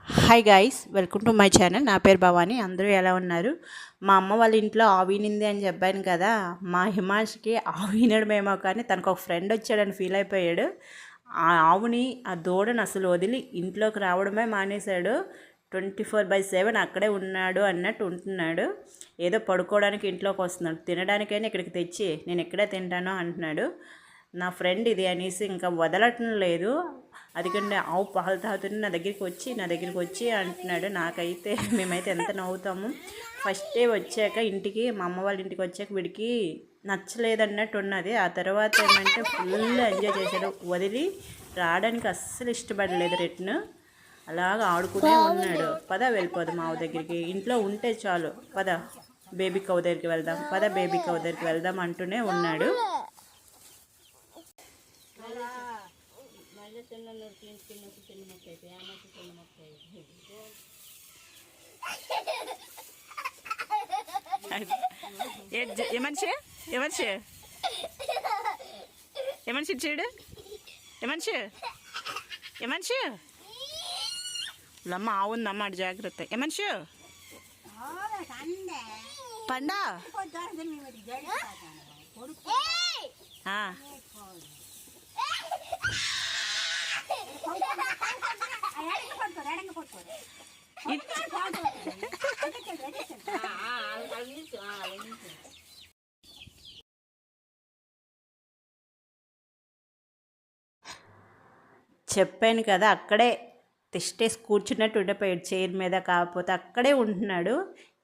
Hi guys, welcome to my channel. నా పేరు భవాని. అందరూ ఎలా ఉన్నారు? మా అమ్మ వాళ్ళ ఇంట్లో ఆవు ఈనింది అని చెప్పాను కదా. మా హిమాంష్కి ఆవు ఈనడమేమో కానీ తనకు ఒక ఫ్రెండ్ వచ్చాడని ఫీల్ అయిపోయాడు. ఆ ఆవుని, ఆ దూడను అసలు వదిలి ఇంట్లోకి రావడమే మానేశాడు. 24/7 అక్కడే ఉన్నాడు అన్నట్టు ఉంటున్నాడు. ఏదో పడుకోవడానికి ఇంట్లోకి వస్తున్నాడు, తినడానికైనా ఇక్కడికి తెచ్చి నేను ఎక్కడే తింటానో అంటున్నాడు. నా ఫ్రెండ్ ఇది అనేసి ఇంకా వదలటం లేదు. అందుకని ఆవు పాలు తాగుతుంటే నా దగ్గరికి వచ్చి అంటున్నాడు. నాకైతే మేమైతే ఎంత నవ్వుతాము. ఫస్ట్ డే వచ్చాక ఇంటికి, మా అమ్మ వాళ్ళ ఇంటికి వచ్చాక వీడికి నచ్చలేదన్నట్టు ఉన్నది. ఆ తర్వాత ఏమంటే ఫుల్ ఎంజాయ్ చేశాడు. వదిలి రావడానికి అస్సలు ఇష్టపడలేదు. రిటర్న్ అలాగా ఆడుకునే ఉన్నాడు. పద వెళ్ళిపోదాం ఆవు దగ్గరికి, ఇంట్లో ఉంటే చాలు, పద బేబీ కౌ దగ్గరికి వెళ్దాం, పద బేబీ కౌ దగ్గరికి వెళ్దాం అంటూనే ఉన్నాడు. ఏమనిషి చూడు, ఏమనిషి లమ్మ ఆవుందమ్మ అటు జాగ్రత్త. ఏమనిషి పండా చెప్పాను కదా, అక్కడే తిష్టేసి కూర్చున్నట్టు ఉండిపోయాడు చైర్ మీద. కాకపోతే అక్కడే ఉంటున్నాడు,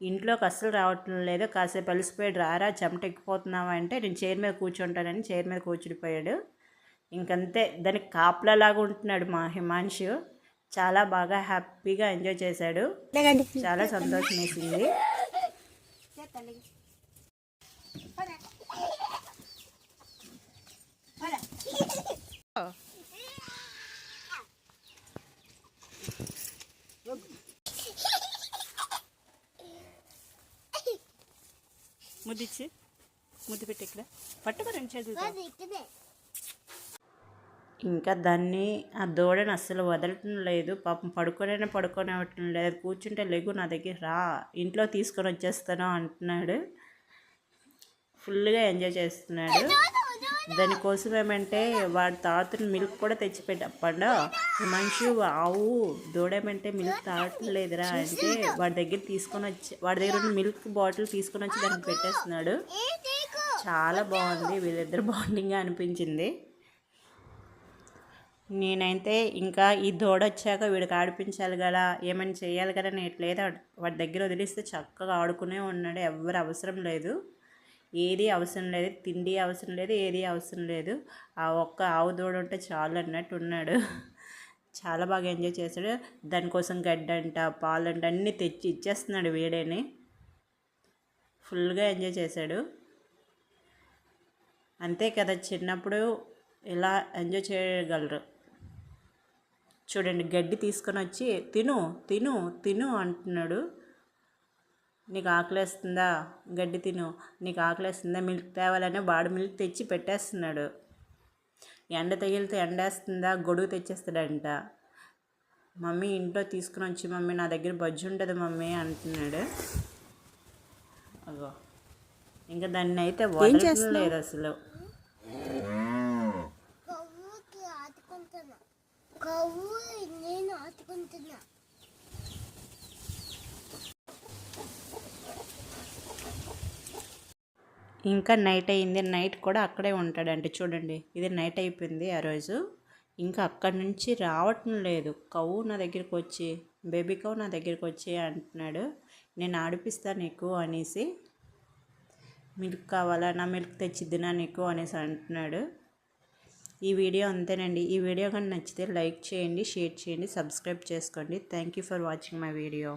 ఇంట్లోకి అస్సలు రావటం లేదు. కాసేపు అలసిపోయాడు. రారా చెమట ఎక్కిపోతున్నావా అంటే నేను చైర్ మీద కూర్చుంటానని చైర్ మీద కూర్చుడిపోయాడు. ఇంకంతే, దానికి కాపలాలాగా ఉంటున్నాడు మా హిమాంశు. చాలా బాగా హ్యాపీగా ఎంజాయ్ చేశాడు. చాలా సంతోషం వేసింది. ముద్దిచ్చి ముద్దు పెట్టి ఇక్కడ పట్టుకో రెండు చేతులు. ఇంకా దాన్ని, ఆ దూడని అస్సలు వదలటం లేదు. పాపం పడుకోనివ్వటం లేదు. కూర్చుంటే లెగు నా దగ్గర రా, ఇంట్లో తీసుకొని వచ్చేస్తాను అంటున్నాడు. ఫుల్గా ఎంజాయ్ చేస్తున్నాడు. దానికోసం ఏమంటే వాడి తాతని మిల్క్ కూడా తెచ్చిపెట్టప్పండా. మనిషి ఆవు దూడేమంటే మిల్క్ తాగటం లేదురా అంటే వాడి దగ్గర ఉన్న మిల్క్ బాటిల్ తీసుకొని వచ్చి దానికి పెట్టేస్తున్నాడు. చాలా బాగుంది, వీళ్ళిద్దరు బాండింగ్గా అనిపించింది. నేనైతే ఇంకా ఈ దూడ వచ్చాక వీడికి ఆడిపించాలి కదా, ఏమైనా చేయాలి కదా, నేట్లేదు. వాడి దగ్గర వదిలిస్తే చక్కగా ఆడుకునే ఉన్నాడు. ఎవరు అవసరం లేదు, ఏది అవసరం లేదు, తిండి అవసరం లేదు, ఏది అవసరం లేదు. ఆ ఒక్క ఆవు దూడ ఉంటే చాలు అన్నట్టు ఉన్నాడు. చాలా బాగా ఎంజాయ్ చేశాడు. దానికోసం గడ్డంట, పాలంట అన్నీ తెచ్చి ఇచ్చేస్తున్నాడు వీడేని. ఫుల్గా ఎంజాయ్ చేశాడు. అంతే కదా, చిన్నప్పుడు ఇలా ఎంజాయ్ చేయగలరు. చూడండి, గడ్డి తీసుకొని వచ్చి తిను తిను తిను అంటున్నాడు. నీకు ఆకలేస్తుందా, గడ్డి తిను, నీకు ఆకలేస్తుందా, మిల్క్ తేవాలని వాడు మిల్క్ తెచ్చి పెట్టేస్తున్నాడు. ఎండ తగిలితే ఎండేస్తుందా, గొడుగు తెచ్చేస్తాడంట. మమ్మీ ఇంట్లో తీసుకుని వచ్చి మమ్మీ నా దగ్గర బజ్జి ఉంటుంది మమ్మీ అంటున్నాడు. అగో, ఇంకా దాన్ని అయితే వదలడం లేదు అసలు. ఇంకా నైట్ అయింది. నైట్ కూడా అక్కడే ఉంటాడంటే చూడండి, ఇది నైట్ అయిపోయింది ఆ రోజు. ఇంకా అక్కడి నుంచి రావటం లేదు. కవ్వు నా దగ్గరికి వచ్చి, బేబీ కవ్వు నా దగ్గరికి వచ్చి అంటున్నాడు. నేను ఆడిపిస్తాను నీకు అనేసి, మిల్క్ కావాలా, నా మిల్క్ తెచ్చిద్దినా నీకు అనేసి అంటున్నాడు. ఈ వీడియో అంతేనండి. ఈ వీడియో కానీ నచ్చితే లైక్ చేయండి, షేర్ చేయండి, సబ్స్క్రైబ్ చేసుకోండి. Thank you for watching my video.